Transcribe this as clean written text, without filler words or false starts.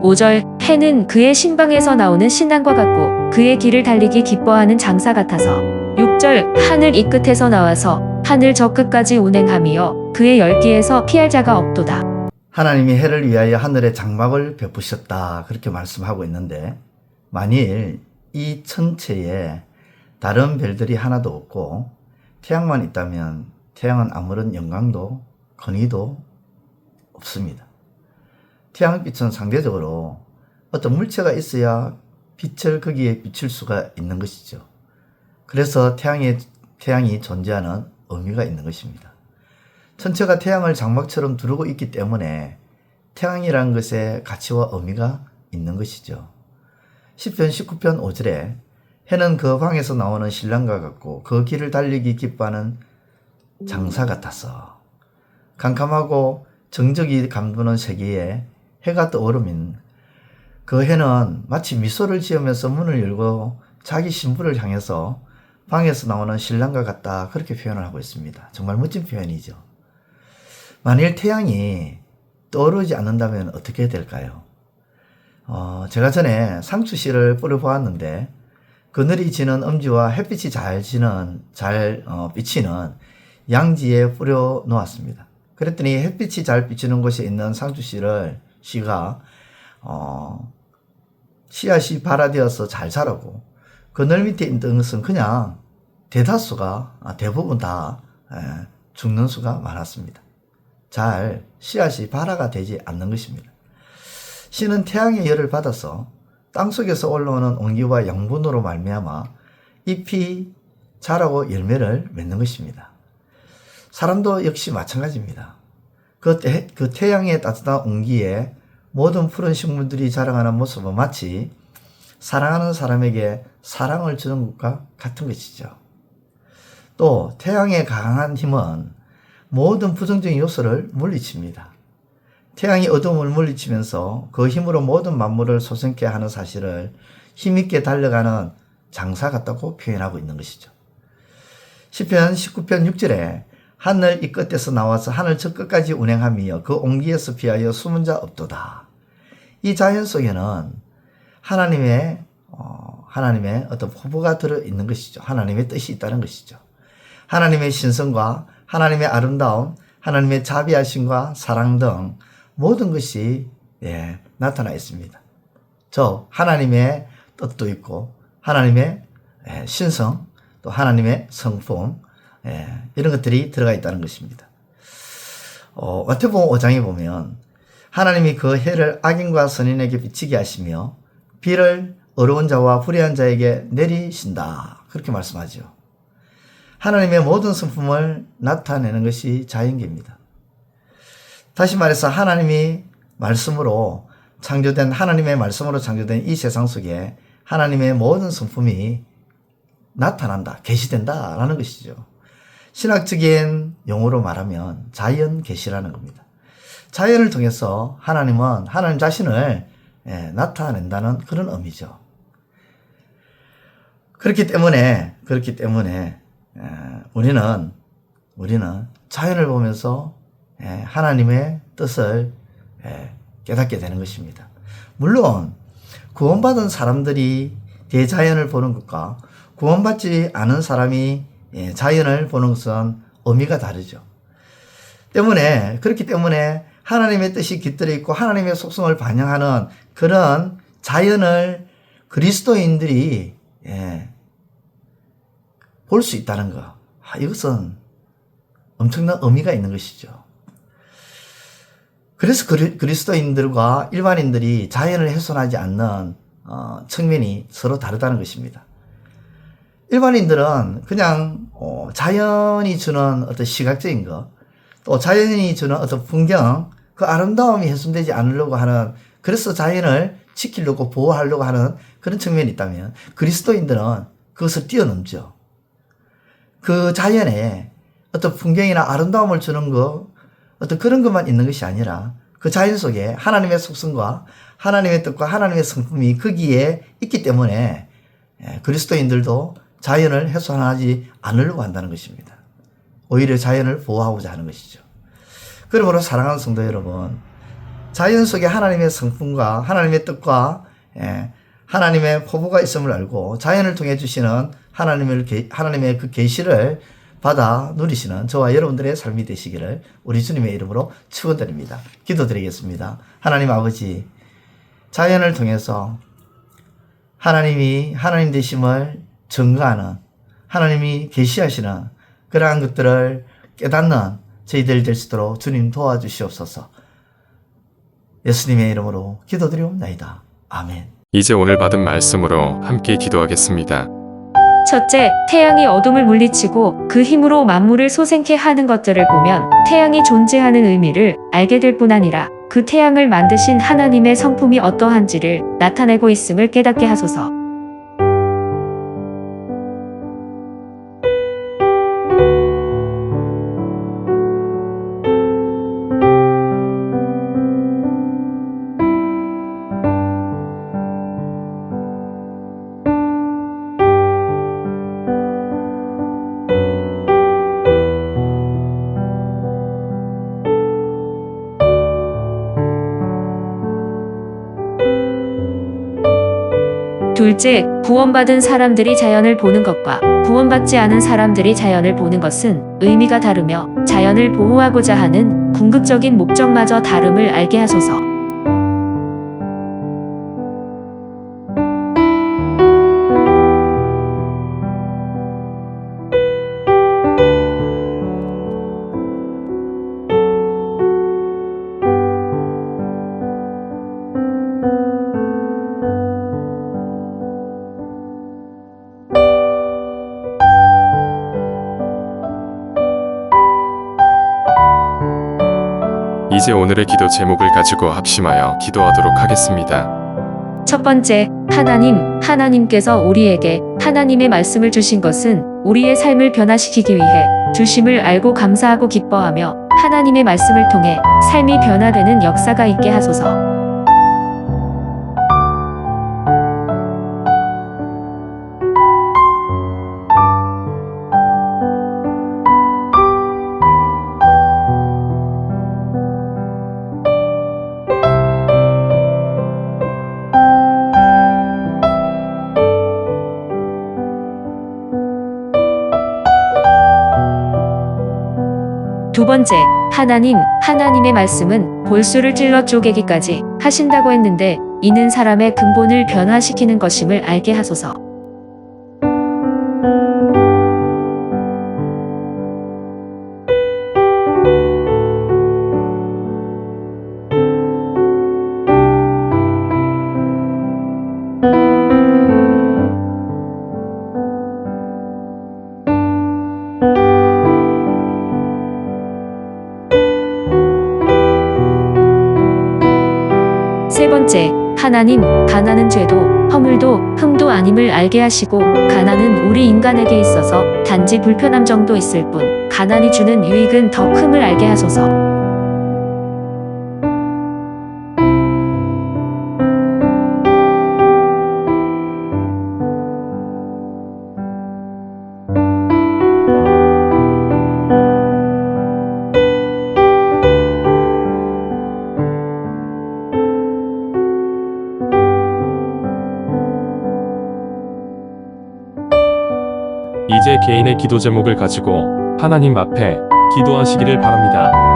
5절 해는 그의 신방에서 나오는 신앙과 같고 그의 길을 달리기 기뻐하는 장사 같아서 6절 하늘 이 끝에서 나와서 하늘 저 끝까지 운행하며 그의 열기에서 피할 자가 없도다. 하나님이 해를 위하여 하늘에 장막을 베푸셨다 그렇게 말씀하고 있는데, 만일 이 천체에 다른 별들이 하나도 없고 태양만 있다면 태양은 아무런 영광도 권위도 없습니다. 태양빛은 상대적으로 어떤 물체가 있어야 빛을 거기에 비출 수가 있는 것이죠. 그래서 태양이 존재하는 의미가 있는 것입니다. 천체가 태양을 장막처럼 두르고 있기 때문에 태양이라는 것에 가치와 의미가 있는 것이죠. 시편 19편 5절에 해는 그 방에서 나오는 신랑과 같고 그 길을 달리기 기뻐하는 장사 같아서, 캄캄하고 정적이 감도는 세계에 해가 떠오르면 그 해는 마치 미소를 지으면서 문을 열고 자기 신부를 향해서 방에서 나오는 신랑과 같다 그렇게 표현을 하고 있습니다. 정말 멋진 표현이죠. 만일 태양이 떠오르지 않는다면 어떻게 될까요? 제가 전에 상추씨를 뿌려보았는데 그늘이 지는 엄지와 햇빛이 잘 비치는 양지에 뿌려 놓았습니다. 그랬더니 햇빛이 잘 비치는 곳에 있는 상추씨가 씨앗이 발화되어서 잘 자라고, 그늘 밑에 있는 것은 그냥 대부분 다 죽는 수가 많았습니다. 잘 씨앗이 발화가 되지 않는 것입니다. 씨는 태양의 열을 받아서 땅속에서 올라오는 온기와 양분으로 말미암아 잎이 자라고 열매를 맺는 것입니다. 사람도 역시 마찬가지입니다. 그 태양의 따뜻한 온기에 모든 푸른 식물들이 자라가는 모습은 마치 사랑하는 사람에게 사랑을 주는 것과 같은 것이죠. 또 태양의 강한 힘은 모든 부정적인 요소를 물리칩니다. 태양이 어둠을 물리치면서 그 힘으로 모든 만물을 소생케 하는 사실을 힘있게 달려가는 장사 같다고 표현하고 있는 것이죠. 시편 19편 6절에 하늘 이 끝에서 나와서 하늘 저 끝까지 운행하며 그 온기에서 피하여 숨은 자 없도다. 이 자연 속에는 하나님의 어떤 포부가 들어있는 것이죠. 하나님의 뜻이 있다는 것이죠. 하나님의 신성과 하나님의 아름다움, 하나님의 자비하심과 사랑 등 모든 것이 나타나 있습니다. 하나님의 뜻도 있고 하나님의 신성, 또 하나님의 성품, 이런 것들이 들어가 있다는 것입니다. 마태복음 5장에 보면 하나님이 그 해를 악인과 선인에게 비치게 하시며 비를 어려운 자와 불의한 자에게 내리신다 그렇게 말씀하죠. 하나님의 모든 성품을 나타내는 것이 자연계입니다. 다시 말해서 하나님의 말씀으로 창조된 이 세상 속에 하나님의 모든 성품이 나타난다, 계시된다라는 것이죠. 신학적인 용어로 말하면 자연 계시라는 겁니다. 자연을 통해서 하나님은 하나님 자신을 나타낸다는 그런 의미죠. 그렇기 때문에 우리는 자연을 보면서 하나님의 뜻을 깨닫게 되는 것입니다. 물론 구원받은 사람들이 대자연을 보는 것과 구원받지 않은 사람이 자연을 보는 것은 의미가 다르죠. 그렇기 때문에 하나님의 뜻이 깃들어 있고 하나님의 속성을 반영하는 그런 자연을 그리스도인들이 볼 수 있다는 것, 이것은 엄청난 의미가 있는 것이죠. 그래서 그리스도인들과 일반인들이 자연을 훼손하지 않는 측면이 서로 다르다는 것입니다. 일반인들은 그냥 자연이 주는 어떤 시각적인 것, 또 자연이 주는 어떤 풍경, 그 아름다움이 훼손되지 않으려고 하는, 그래서 자연을 지키려고 보호하려고 하는 그런 측면이 있다면, 그리스도인들은 그것을 뛰어넘죠. 그 자연에 어떤 풍경이나 아름다움을 주는 것, 어떤 그런 것만 있는 것이 아니라 그 자연 속에 하나님의 속성과 하나님의 뜻과 하나님의 성품이 거기에 있기 때문에 그리스도인들도 자연을 훼손하지 않으려고 한다는 것입니다. 오히려 자연을 보호하고자 하는 것이죠. 그러므로 사랑하는 성도 여러분, 자연 속에 하나님의 성품과 하나님의 뜻과 하나님의 포부가 있음을 알고 자연을 통해 주시는 하나님의 그 계시를 받아 누리시는 저와 여러분들의 삶이 되시기를 우리 주님의 이름으로 축원드립니다. 기도드리겠습니다. 하나님 아버지, 자연을 통해서 하나님이 하나님 되심을 증거하는, 하나님이 계시하시는 그러한 것들을 깨닫는 저희들 될 수 있도록 주님 도와주시옵소서. 예수님의 이름으로 기도드리옵나이다. 아멘. 이제 오늘 받은 말씀으로 함께 기도하겠습니다. 첫째, 태양이 어둠을 물리치고 그 힘으로 만물을 솟생케 하는 것들을 보면 태양이 존재하는 의미를 알게 될 뿐 아니라 그 태양을 만드신 하나님의 성품이 어떠한지를 나타내고 있음을 깨닫게 하소서. 둘째, 구원받은 사람들이 자연을 보는 것과 구원받지 않은 사람들이 자연을 보는 것은 의미가 다르며 자연을 보호하고자 하는 궁극적인 목적마저 다름을 알게 하소서. 이제 오늘의 기도 제목을 가지고 합심하여 기도하도록 하겠습니다. 첫 번째, 하나님께서 우리에게 하나님의 말씀을 주신 것은 우리의 삶을 변화시키기 위해 주심을 알고 감사하고 기뻐하며 하나님의 말씀을 통해 삶이 변화되는 역사가 있게 하소서. 두 번째, 하나님의 말씀은 골수를 찔러 쪼개기까지 하신다고 했는데 이는 사람의 근본을 변화시키는 것임을 알게 하소서. 세 번째, 가난은 죄도 허물도 흠도 아님을 알게 하시고 가난은 우리 인간에게 있어서 단지 불편함 정도 있을 뿐 가난이 주는 유익은 더 큼을 알게 하소서. 이제 개인의 기도 제목을 가지고 하나님 앞에 기도하시기를 바랍니다.